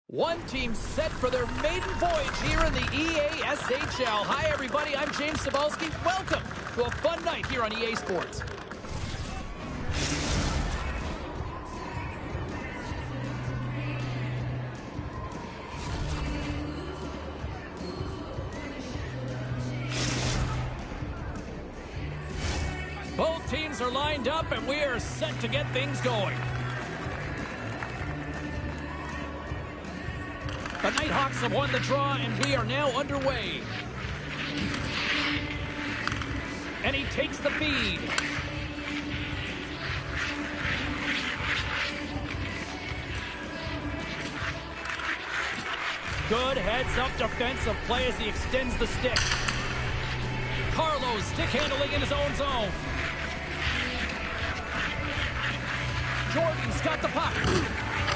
One team set for their maiden voyage here in the EASHL. Hi, everybody. I'm James Cebulski. Welcome to a fun night here on EA Sports. Both teams are lined up, and we are set to get things going. The Nighthawks have won the draw, and we are now underway. And he takes the feed. Good heads-up defensive play as he extends the stick. Carlos stick handling in his own zone. Jordan's got the puck.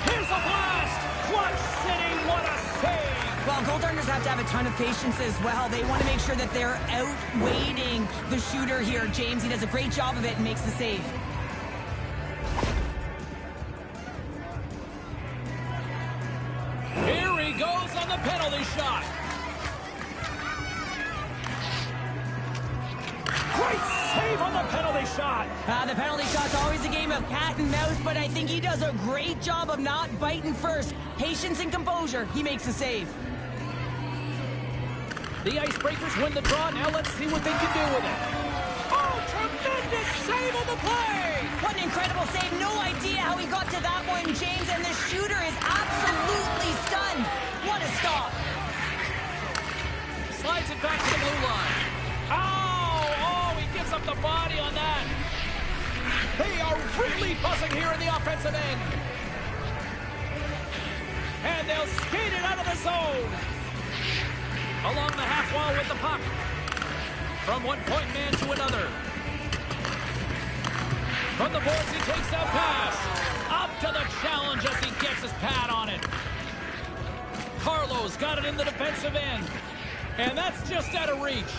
Here's a blast! Clutch City, what a save! Well, goaltenders have to have a ton of patience as well. They want to make sure that they're outweighting the shooter here. James, he does a great job of it and makes the save. Here he goes on the penalty shot. Great save on the penalty shot. The penalty shot's always a game of cat and mouse, but I think he does a great job of not biting first. Patience and composure. He makes the save. The Icebreakers win the draw. Now let's see what they can do with it. Oh, tremendous save on the play! What an incredible save. No idea how he got to that one, James, and the shooter is absolutely stunned. What a stop. Slides it back to the blue line. Oh, he gives up the body on that. They are really buzzing here in the offensive end. And they'll skate it out of the zone. Along the half wall with the puck. From one point man to another. From the boards, he takes that pass. Up to the challenge as he gets his pad on it. Carlos got it in the defensive end. And that's just out of reach.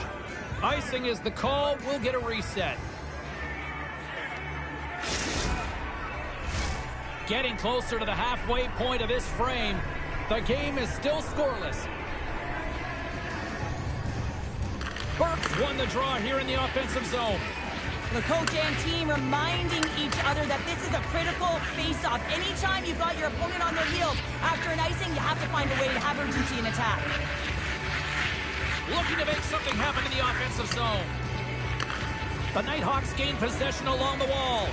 Icing is the call. We'll get a reset. Getting closer to the halfway point of this frame. The game is still scoreless. Burks won the draw here in the offensive zone. The coach and team reminding each other that this is a critical face-off. Anytime you've got your opponent on their heels after an icing, you have to find a way to have urgency in attack. Looking to make something happen in the offensive zone. The Nighthawks gain possession along the wall.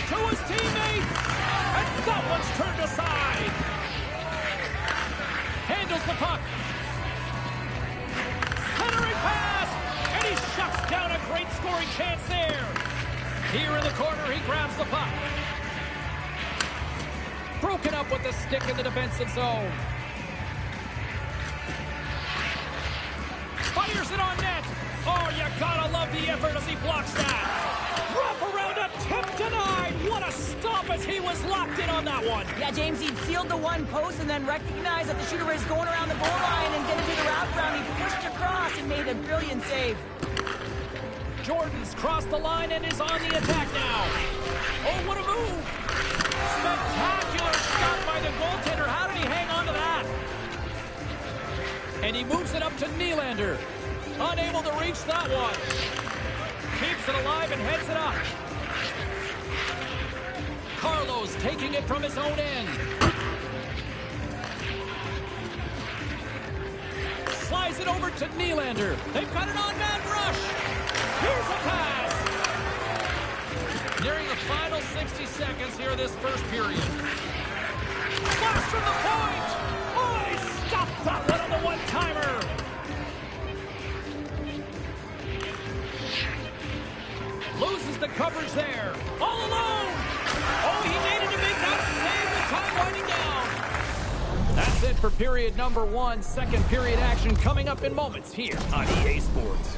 To his teammate, and that one's turned aside. Handles the puck. Centering pass, and he shuts down a great scoring chance there. Here in the corner, he grabs the puck. Broken up with the stick in the defensive zone. Fires it on net. Oh, you gotta love the effort as he blocks that. Wrap around attempt denied. What a stop as he was locked in on that one. Yeah, James, he sealed the one post and then recognized that the shooter was going around the goal line and going to do the wraparound. He pushed across and made a brilliant save. Jordan's crossed the line and is on the attack now. Oh, what a move. Spectacular shot by the goaltender. How did he hang on to that? And he moves it up to Nylander. Unable to reach that one. Keeps it alive and heads it up. Carlos taking it from his own end. Slides it over to Nylander. They've got an on-man rush. Here's a pass. Nearing the final 60 seconds here this first period. Flash from the point. Oh, he stopped that one on the one-timer. Loses the coverage there. All alone. Oh, he needed to make that save with time winding down. That's it for period number one. Second period action coming up in moments here on EA Sports.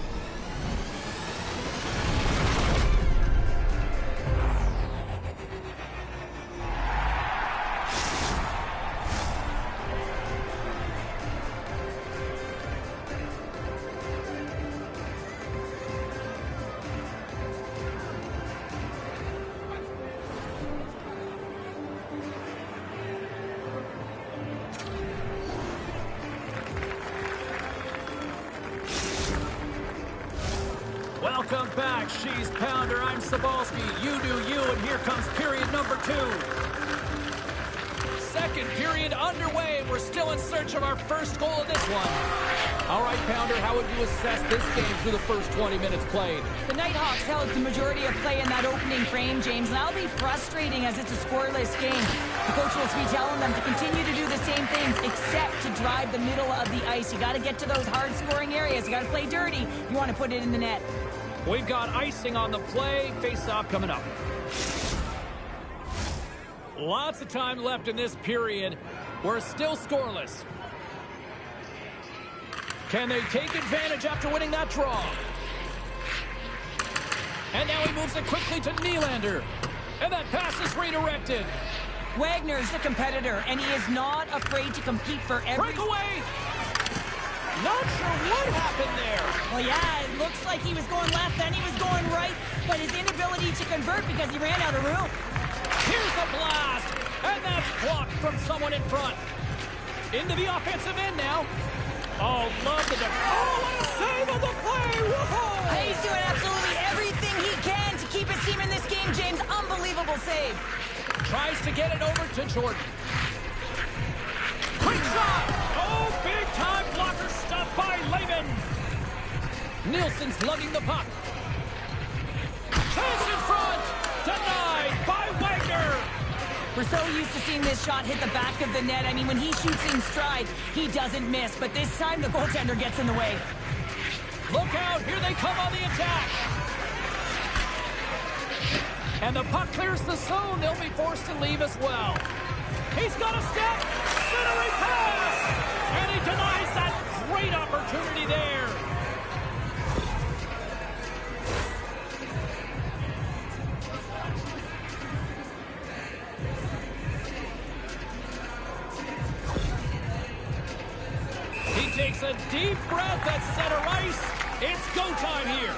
Welcome back, She's Pounder. I'm Sabalski. You do you, and here comes period number two. second period underway, and we're still in search of our first goal of this one. All right, Pounder, how would you assess this game through the first 20 minutes played? The Nighthawks held the majority of play in that opening frame, James, and that'll be frustrating as it's a scoreless game. The coach will be telling them to continue to do the same things, except to drive the middle of the ice. You got to get to those hard-scoring areas. You got to play dirty if you want to put it in the net. We've got icing on the play. Face-off coming up. Lots of time left in this period. We're still scoreless. Can they take advantage after winning that draw? And now he moves it quickly to Nylander. And that pass is redirected. Wagner's the competitor, and he is not afraid to compete for every... Breakaway! Not sure what happened there. Well, yeah, it looks like he was going left, then he was going right, but his inability to convert because he ran out of room. Here's a blast, and that's blocked from someone in front. Into the offensive end now. Oh, love the... Oh, what a save on the play! Whoa! He's doing absolutely everything he can to keep his team in this game, James. Unbelievable save. Tries to get it over to Jordan. Quick shot! Oh, big-time blocker stuff by Lehman. Nielsen's lugging the puck. Chance in front! Denied by Wagner! We're so used to seeing this shot hit the back of the net. I mean, when he shoots in stride, he doesn't miss. But this time, the goaltender gets in the way. Look out! Here they come on the attack! And the puck clears the zone. They'll be forced to leave as well. He's got a step! Centering pass! And he denies that great opportunity there. He takes a deep breath at center ice. It's go time here.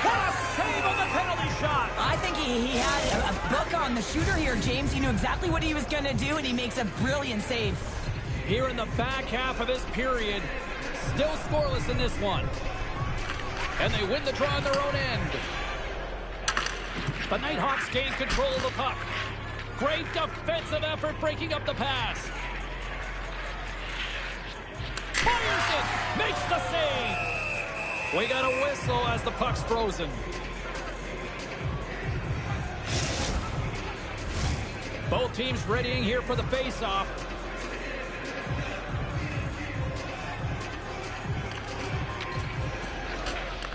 What a save on the penalty shot. I think he had a book on the shooter here, James. He knew exactly what he was going to do, and he makes a brilliant save. Here in the back half of this period, still scoreless in this one. And they win the draw on their own end. The Nighthawks gain control of the puck. Great defensive effort breaking up the pass. Fires it, makes the save. We got a whistle as the puck's frozen. Both teams readying here for the face-off.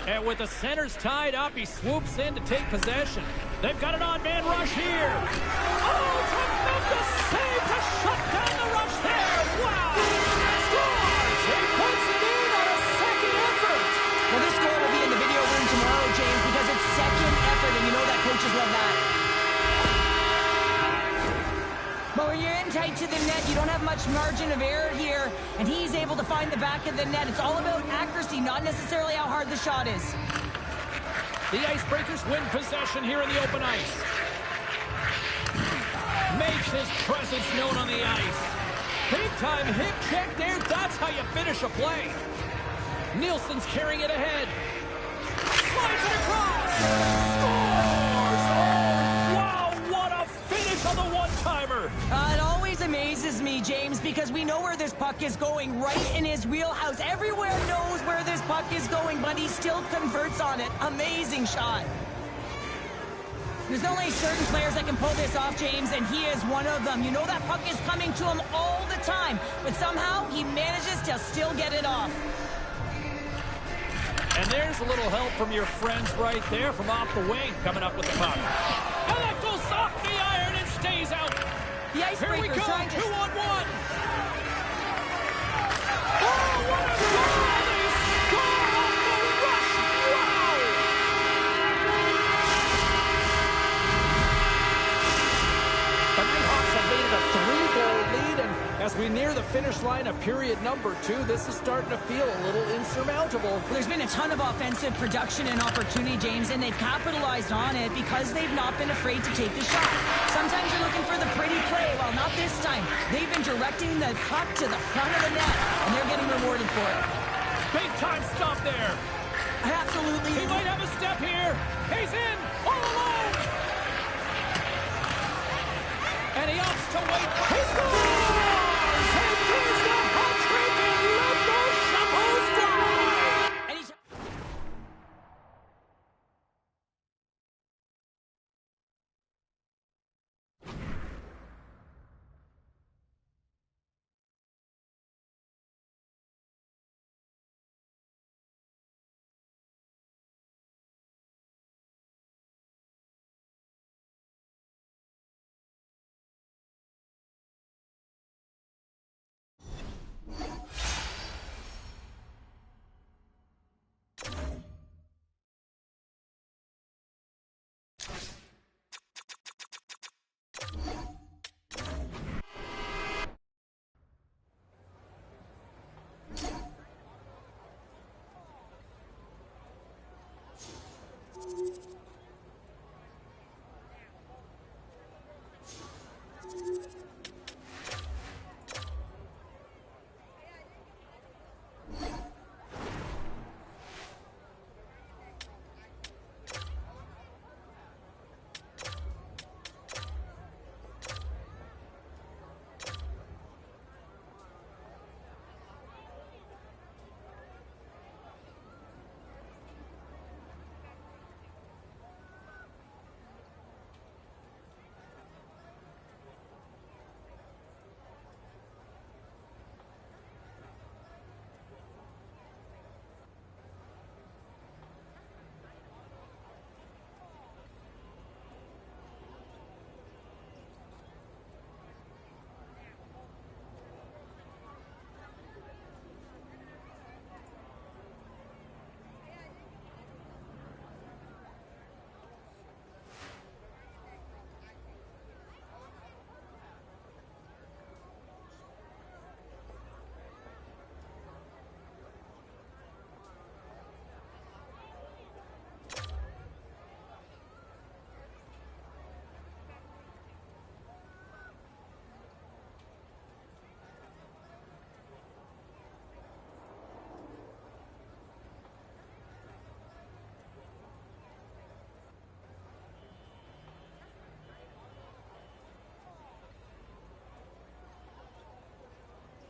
And with the centers tied up, he swoops in to take possession. They've got an on-man rush here. Oh, tremendous save to shut down the rush there. Wow! Scores! He puts it in on a second effort. Well, this goal will be in the video room tomorrow, James, because it's second effort, and you know that coaches love that. But when you're in tight to the net, you don't have much margin of error here, and he's able to find the back of the net. It's all about accuracy, not necessarily how hard the shot is. The Icebreakers win possession here in the open ice. Makes his presence known on the ice. Big-time hip check there. That's how you finish a play. Nielsen's carrying it ahead. Slides it across. Scores! Oh, wow, what a finish on the one-timer. It always amazes me, James, because we know where this puck is going, right in his wheelhouse. Everywhere knows where this puck is going, but he still converts on it. Amazing shot. There's only certain players that can pull this off, James, and he is one of them. You know that puck is coming to him all the time, but somehow he manages to still get it off. And there's a little help from your friends right there from off the wing coming up with the puck. And that goes off the iron and stays out. The Icebreakers Here we go, trying to... 2-on-1. Oh, what a goal! They score off the rush! Wow! The Nighthawks have made it a 3-goal lead, and as we near the finish line of period number 2, this is starting to feel a little insurmountable. Well, there's been a ton of offensive production and opportunity, James, and they've capitalized on it because they've not been afraid to take the shot. Sometimes you're looking for the pretty play. Well, not this time. They've been directing the puck to the front of the net, and they're getting rewarded for it. Big time stop there. Absolutely. He might have a step here. He's in all alone. to wait for his goal.